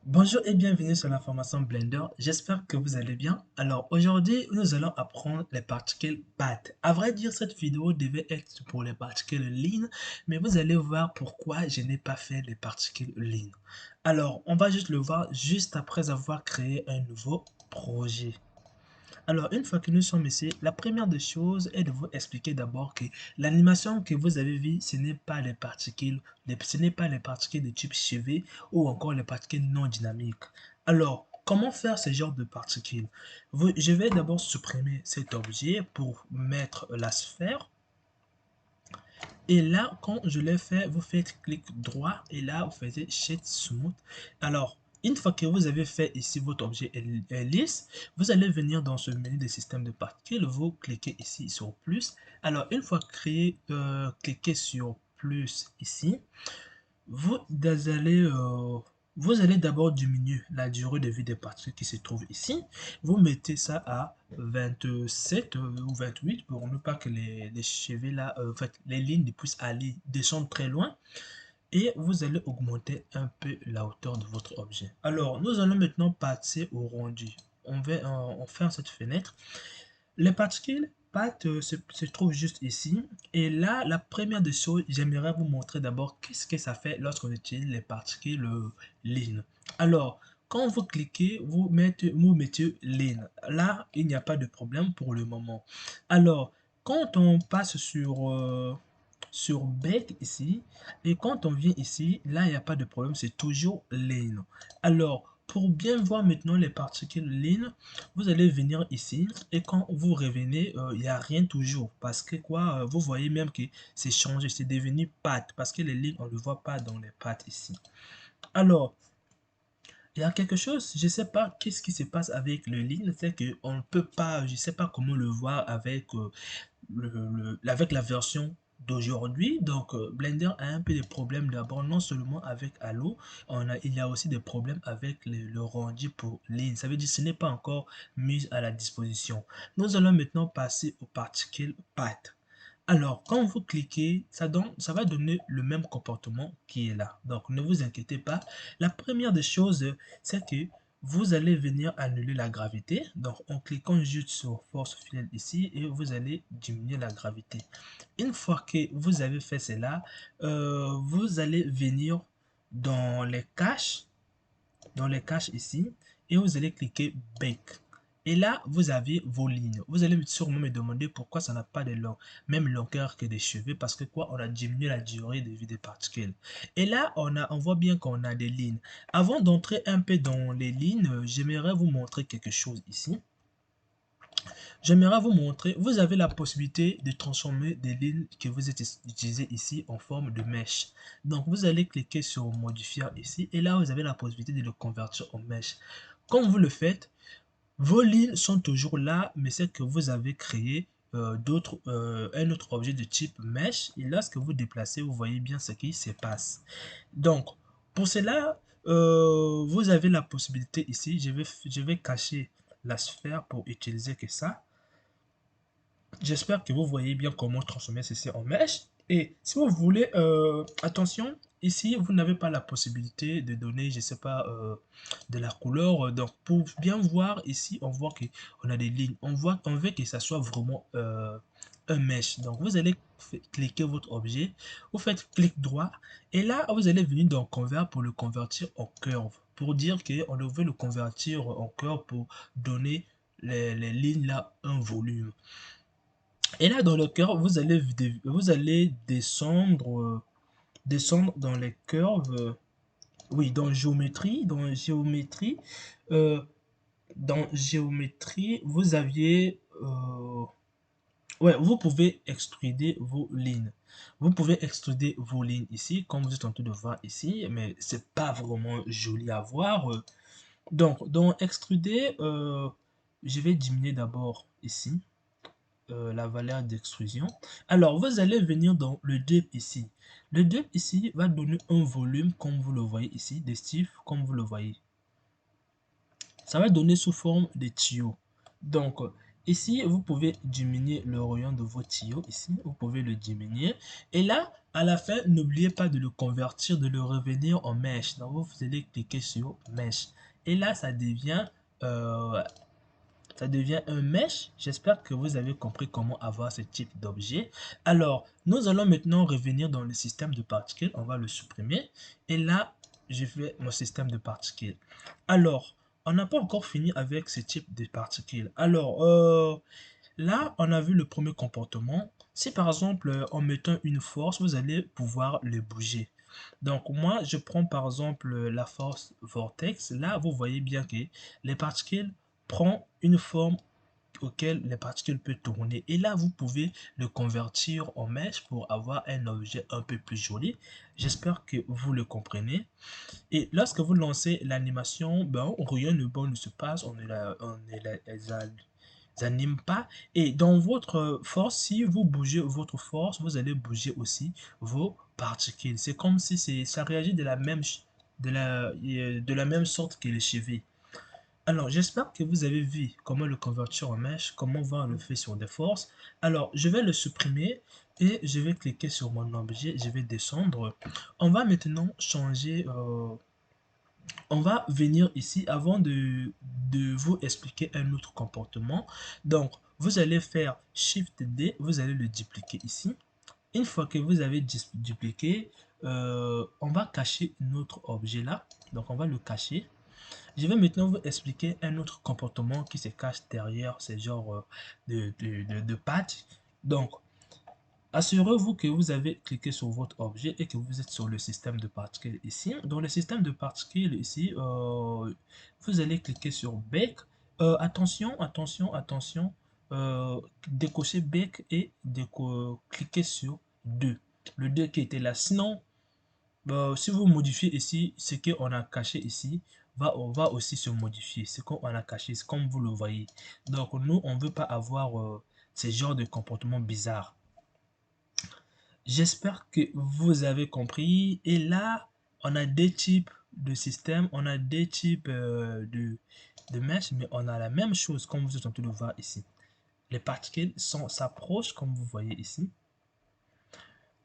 Bonjour et bienvenue sur la formation Blender. J'espère que vous allez bien. Alors aujourd'hui, nous allons apprendre les particules path. À vrai dire, cette vidéo devait être pour les particules line, mais vous allez voir pourquoi je n'ai pas fait les particules line. Alors, on va juste le voir juste après avoir créé un nouveau projet. Alors, une fois que nous sommes ici, la première des choses est de vous expliquer d'abord que l'animation que vous avez vue, ce n'est pas les particules, ce n'est pas les particules de type cheveux ou encore les particules non dynamiques. Alors, comment faire ce genre de particules? Je vais d'abord supprimer cet objet pour mettre la sphère. Et là, quand je l'ai fait, vous faites clic droit et là, vous faites Shade Smooth. Alors, une fois que vous avez fait ici votre objet est lisse, vous allez venir dans ce menu de système de particules, vous cliquez ici sur plus. Alors, une fois créé, cliquez sur plus ici. Vous allez, euh, vous allez d'abord diminuer la durée de vie des particules qui se trouve ici. Vous mettez ça à 27 ou 28 pour ne pas que les cheveux là, en fait, les lignes puissent aller descendre très loin. Et vous allez augmenter un peu la hauteur de votre objet. Alors, nous allons maintenant passer au rendu. On ferme cette fenêtre. Les particules pâte se trouvent juste ici. Et là, la première des choses, j'aimerais vous montrer d'abord qu'est-ce que ça fait lorsqu'on utilise les particules line. Alors, quand vous cliquez, vous mettez line. Là, il n'y a pas de problème pour le moment. Alors, quand on passe sur bake ici, et quand on vient ici, là, il n'y a pas de problème, c'est toujours line. Alors, pour bien voir maintenant les particules line, vous allez venir ici et quand vous revenez, il n'y a rien toujours parce que quoi, vous voyez même que c'est changé, c'est devenu pâte parce que les lignes, on ne le voit pas dans les pattes ici. Alors, il y a quelque chose, je ne sais pas qu'est-ce qui se passe avec le ligne, c'est qu'on ne peut pas, je ne sais pas comment le voir avec avec la version d'aujourd'hui. Donc Blender a un peu de problèmes d'abord non seulement avec Halo, il y a aussi des problèmes avec le rendu pour ligne. Ça veut dire que ce n'est pas encore mis à la disposition. Nous allons maintenant passer aux particules path. Alors, quand vous cliquez, ça va donner le même comportement qui est là. Donc, ne vous inquiétez pas. La première des choses, c'est que vous allez venir annuler la gravité. Donc, en cliquant juste sur force fidèle ici, et vous allez diminuer la gravité. Une fois que vous avez fait cela, vous allez venir dans les caches, ici, et vous allez cliquer Bake. Et là, vous avez vos lignes. Vous allez sûrement me demander pourquoi ça n'a pas de même longueur que des cheveux, parce que quoi, on a diminué la durée de vie des particules. Et là, on voit bien qu'on a des lignes. Avant d'entrer un peu dans les lignes, j'aimerais vous montrer quelque chose ici. J'aimerais vous montrer, vous avez la possibilité de transformer des lignes que vous utilisez ici en forme de mèche. Donc vous allez cliquer sur modifier ici et là vous avez la possibilité de le convertir en mèche. Quand vous le faites, vos lignes sont toujours là, mais c'est que vous avez créé un autre objet de type mesh et lorsque vous déplacez, vous voyez bien ce qui se passe. Donc pour cela, vous avez la possibilité ici, je vais cacher la sphère pour utiliser que ça. J'espère que vous voyez bien comment transformer ceci en mèche. Et si vous voulez, attention, ici, vous n'avez pas la possibilité de donner, je sais pas, de la couleur. Donc, pour bien voir, ici, on voit qu'on a des lignes. On veut que ça soit vraiment un mesh. Donc, vous allez cliquer votre objet, vous faites clic droit, et là, vous allez venir dans Convert pour le convertir en curve. Pour dire qu'on veut le convertir en curve pour donner les lignes là un volume. Et là, dans le cœur, vous allez descendre, descendre dans les curves. Oui, euh, dans géométrie, vous aviez, ouais, vous pouvez extruder vos lignes. Vous pouvez extruder vos lignes ici, comme vous êtes en train de voir ici, mais c'est pas vraiment joli à voir. Donc, dans extruder, je vais diminuer d'abord ici. La valeur d'extrusion. Alors, vous allez venir dans le depth ici. Le depth ici va donner un volume, comme vous le voyez ici, des chiffres, comme vous le voyez. Ça va donner sous forme de tuyaux. Donc, Ici, vous pouvez diminuer le rayon de vos tuyaux. Ici, vous pouvez le diminuer. Et là, à la fin, n'oubliez pas de le convertir, de le revenir en mèche. Donc, vous allez cliquer sur mèche. Et là, euh, ça devient un mesh. J'espère que vous avez compris comment avoir ce type d'objet. Alors, nous allons maintenant revenir dans le système de particules. On va le supprimer. Et là, je fais mon système de particules. Alors, on n'a pas encore fini avec ce type de particules. Alors, là, on a vu le premier comportement. Si par exemple, en mettant une force, vous allez pouvoir le bouger. Donc, moi, je prends par exemple la force vortex. Là, vous voyez bien que les particules prennent une forme auquel les particules peuvent tourner. Et là, vous pouvez le convertir en mèche pour avoir un objet un peu plus joli. J'espère que vous le comprenez. Et lorsque vous lancez l'animation, ben, rien de bon ne se passe. Anime pas. Et dans votre force, si vous bougez votre force, vous allez bouger aussi vos particules. C'est comme si ça réagit de la même sorte que les cheveux. Alors, j'espère que vous avez vu comment le convertir en mèche, comment voir le fait sur des forces. Alors, je vais le supprimer et je vais cliquer sur mon objet, je vais descendre. On va maintenant changer, on va venir ici avant de vous expliquer un autre comportement. Donc, vous allez faire Shift D, vous allez le dupliquer ici. Une fois que vous avez dupliqué, on va cacher notre objet là. Donc, on va le cacher. Je vais maintenant vous expliquer un autre comportement qui se cache derrière ces genres de pattes. Donc, assurez-vous que vous avez cliqué sur votre objet et que vous êtes sur le système de particules ici. Dans le système de particules ici, vous allez cliquer sur Bake. Attention, décocher Bake et cliquer sur 2. Le 2 qui était là. Sinon, si vous modifiez ici, ce qu'on a caché ici, on va aussi se modifier. Ce qu'on a caché, c'est comme vous le voyez. Donc, nous, on ne veut pas avoir ce genre de comportement bizarre. J'espère que vous avez compris. Et là, on a des types de systèmes, on a des types de mesh, mais on a la même chose comme vous êtes en train de voir ici. Les particules s'approchent comme vous voyez ici.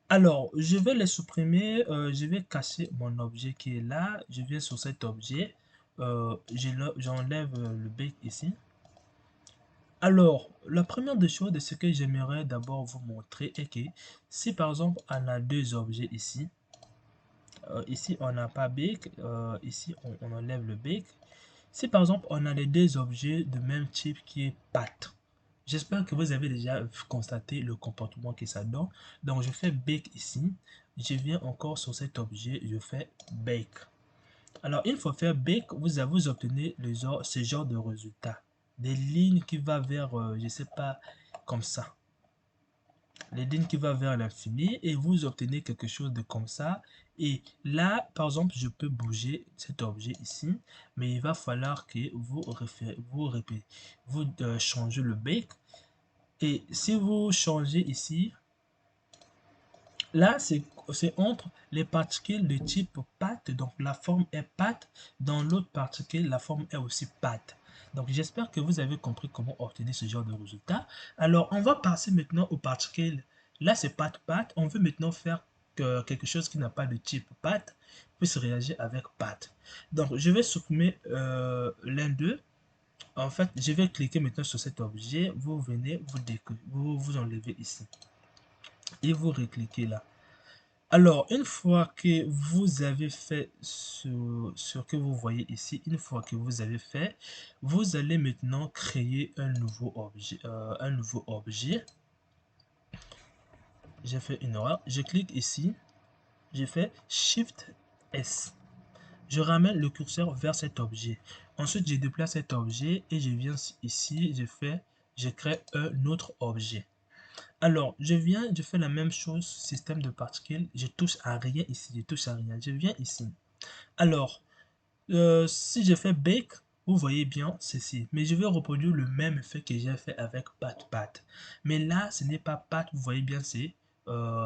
Alors, je vais les supprimer, je vais cacher mon objet qui est là. Je viens sur cet objet, j'enlève le bec ici. Alors, la première des choses de ce que j'aimerais d'abord vous montrer est que si par exemple on a deux objets ici, ici on n'a pas bec, ici on enlève le bec. Si par exemple on a les deux objets de même type qui est patte, j'espère que vous avez déjà constaté le comportement que ça donne. Donc je fais bake ici, je viens encore sur cet objet, je fais bake. Alors une fois fait bake, vous obtenez ce genre de résultat. Des lignes qui vont vers, je sais pas, comme ça. Les lignes qui vont vers l'infini et vous obtenez quelque chose de comme ça. Et là, par exemple, je peux bouger cet objet ici, mais il va falloir que vous changez le bake. Et si vous changez ici, là, c'est entre les particules de type pâte, donc la forme est pâte, dans l'autre particule, la forme est aussi pâte. Donc, j'espère que vous avez compris comment obtenir ce genre de résultat. Alors, on va passer maintenant aux particules. Là, c'est pâte-pâte. On veut maintenant faire quelque chose qui n'a pas de type pâte, puisse réagir avec pâte. Donc, je vais supprimer l'un d'eux. En fait, je vais cliquer maintenant sur cet objet. Vous venez, vous enlevez ici. Et vous recliquez là. Alors, une fois que vous avez fait ce que vous voyez ici, une fois que vous avez fait, vous allez maintenant créer un nouveau objet. J'ai fait une erreur. Je clique ici. J'ai fait Shift S. Je ramène le curseur vers cet objet. Ensuite, je déplace cet objet et je viens ici. Je crée un autre objet. Alors, je fais la même chose, système de particules, je touche à rien ici, je touche à rien, je viens ici. Alors, si je fais bake, vous voyez bien ceci, mais je vais reproduire le même effet que j'ai fait avec pat. Mais là, ce n'est pas pat, vous voyez bien, c'est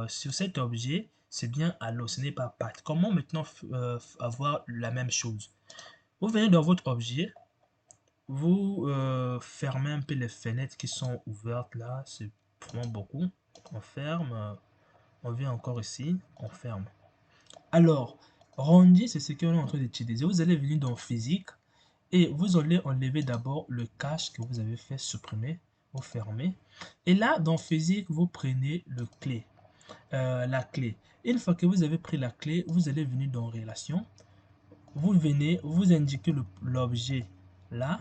sur cet objet, c'est bien allo, ce n'est pas pat. Comment maintenant avoir la même chose? Vous venez dans votre objet, vous fermez un peu les fenêtres qui sont ouvertes là, c'est vraiment beaucoup. On ferme, on vient encore ici, on ferme. Alors, Rondi, c'est ce qu'on est en train d'utiliser. Vous allez venir dans physique et vous allez enlever d'abord le cache que vous avez fait supprimer. Vous fermez. Et là, dans physique, vous prenez la clé. Une fois que vous avez pris la clé, vous allez venir dans relation. Vous venez, vous indiquez l'objet là.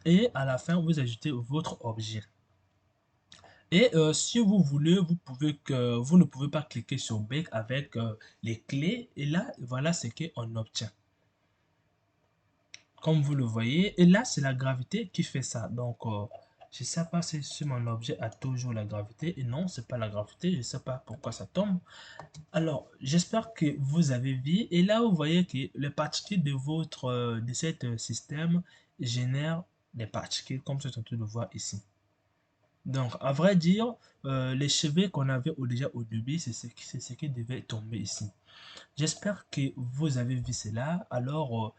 Et à la fin, vous ajoutez votre objet. Et si vous voulez, vous ne pouvez pas cliquer sur Bake avec les clés. Et là, voilà ce qu'on obtient. Comme vous le voyez. Et là, c'est la gravité qui fait ça. Donc, je ne sais pas si mon objet a toujours la gravité. Et non, c'est pas la gravité. Je ne sais pas pourquoi ça tombe. Alors, j'espère que vous avez vu. Et là, vous voyez que les particules de cet système génèrent des particules comme c'est en train de voir ici. Donc, à vrai dire, les cheveux qu'on avait déjà au début, c'est ce qui devait tomber ici. J'espère que vous avez vu cela. Alors,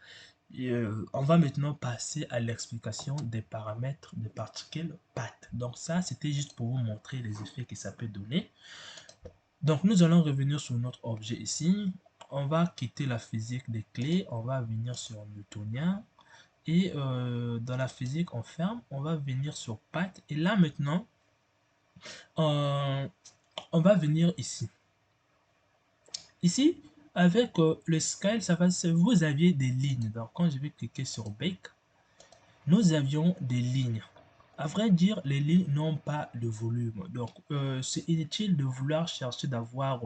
on va maintenant passer à l'explication des paramètres des particules path. Donc ça, c'était juste pour vous montrer les effets que ça peut donner. Donc, nous allons revenir sur notre objet ici. On va quitter la physique des clés. On va venir sur Newtonien. Et dans la physique, on ferme. On va venir sur path. Et là, maintenant, on va venir ici. Ici, avec le scale, vous aviez des lignes. Donc, quand je vais cliquer sur Bake, nous avions des lignes. À vrai dire, les lignes n'ont pas de volume. Donc, c'est inutile de vouloir chercher d'avoir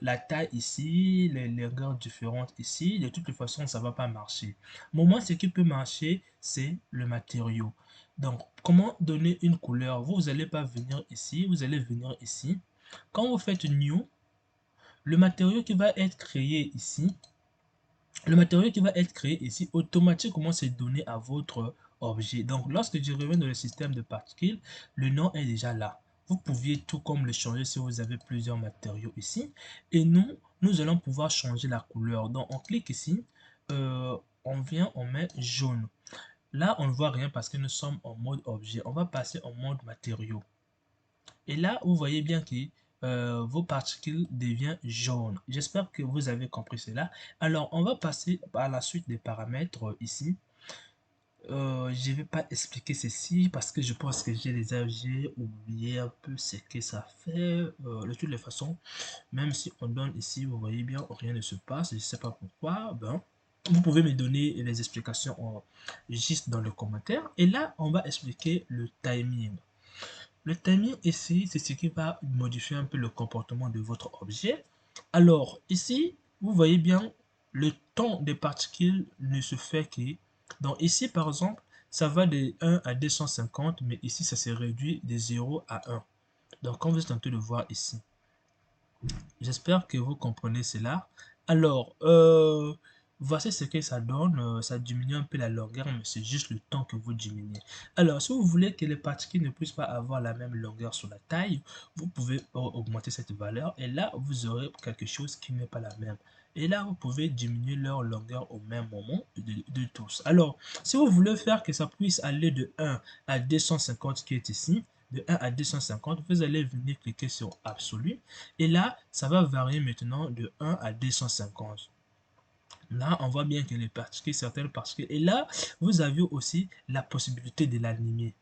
la taille ici, les longueurs différentes ici. De toutes les façons, ça ne va pas marcher. Moi, ce qui peut marcher, c'est le matériau. Donc, comment donner une couleur? Vous n'allez pas venir ici, vous allez venir ici. Quand vous faites New, le matériau qui va être créé ici, automatiquement, c'est donné à votre objet. Donc, lorsque je reviens dans le système de particules, le nom est déjà là. Vous pouviez tout comme le changer si vous avez plusieurs matériaux ici. Et nous allons pouvoir changer la couleur. Donc, on clique ici, on vient, on met jaune. Là, on ne voit rien parce que nous sommes en mode objet. On va passer en mode matériaux. Et là, vous voyez bien que vos particules deviennent jaunes. J'espère que vous avez compris cela. Alors, on va passer à la suite des paramètres ici. Je ne vais pas expliquer ceci parce que je pense que j'ai oublié un peu ce que ça fait. De toutes les façons, même si on donne ici, vous voyez bien, rien ne se passe. Je ne sais pas pourquoi. Ben, vous pouvez me donner les explications juste dans le commentaire. Et là, on va expliquer le timing. Le timing ici, c'est ce qui va modifier un peu le comportement de votre objet. Alors, ici, vous voyez bien, le temps des particules ne se fait que... Donc ici, par exemple, ça va de 1 à 250, mais ici, ça se réduit de 0 à 1. Donc, comme vous êtes en train de voir ici. J'espère que vous comprenez cela. Alors, voici ce que ça donne. Ça diminue un peu la longueur, mais c'est juste le temps que vous diminuez. Alors, si vous voulez que les particules ne puissent pas avoir la même longueur sur la taille, vous pouvez augmenter cette valeur. Et là, vous aurez quelque chose qui n'est pas la même. Et là, vous pouvez diminuer leur longueur au même moment de tous. Alors, si vous voulez faire que ça puisse aller de 1 à 250 qui est ici, de 1 à 250, vous allez venir cliquer sur Absolu. Et là, ça va varier maintenant de 1 à 250. Là, on voit bien que les particules, certaines particules. Et là, vous avez aussi la possibilité de l'animer.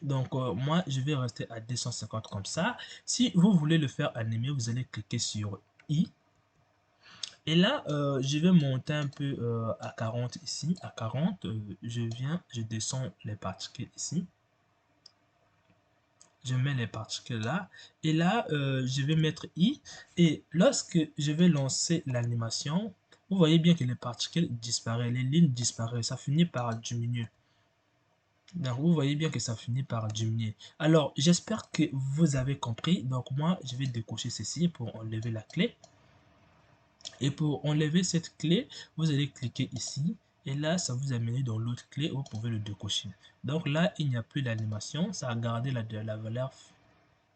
Donc, moi, je vais rester à 250 comme ça. Si vous voulez le faire animer, vous allez cliquer sur I. Et là, je vais monter un peu à 40 ici. À 40, je descends les particules ici. Je mets les particules là. Et là, je vais mettre I. Et lorsque je vais lancer l'animation, vous voyez bien que les particules disparaissent, les lignes disparaissent. Ça finit par diminuer. Donc, vous voyez bien que ça finit par diminuer. Alors, j'espère que vous avez compris. Donc, moi, je vais décocher ceci pour enlever la clé. Et pour enlever cette clé, vous allez cliquer ici. Et là, ça vous amène dans l'autre clé. Vous pouvez le décocher. Donc là, il n'y a plus d'animation. Ça a gardé la valeur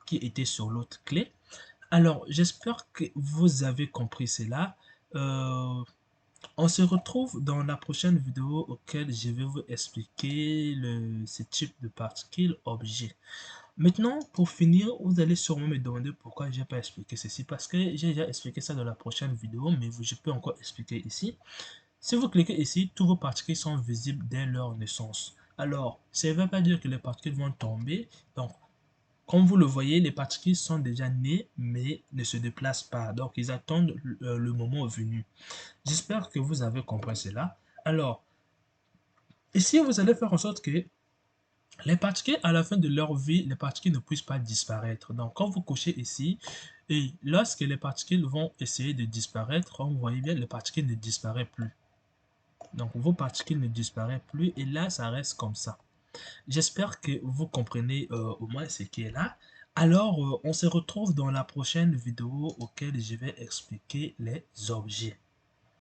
qui était sur l'autre clé. Alors, j'espère que vous avez compris cela. On se retrouve dans la prochaine vidéo auquel je vais vous expliquer ce type de particules objets. Maintenant, pour finir, vous allez sûrement me demander pourquoi j'ai pas expliqué ceci, parce que j'ai déjà expliqué ça dans la prochaine vidéo, mais je peux encore expliquer ici. Si vous cliquez ici, tous vos particules sont visibles dès leur naissance. Alors, ça ne veut pas dire que les particules vont tomber. Donc, comme vous le voyez, les particules sont déjà nées, mais ne se déplacent pas. Donc, ils attendent le moment venu. J'espère que vous avez compris cela. Alors, ici, vous allez faire en sorte que les particules, à la fin de leur vie, les particules ne puissent pas disparaître. Donc, quand vous cochez ici, et lorsque les particules vont essayer de disparaître, vous voyez bien, les particules ne disparaissent plus. Donc, vos particules ne disparaissent plus et là, ça reste comme ça. J'espère que vous comprenez au moins ce qui est là. Alors, on se retrouve dans la prochaine vidéo auquel je vais expliquer les objets.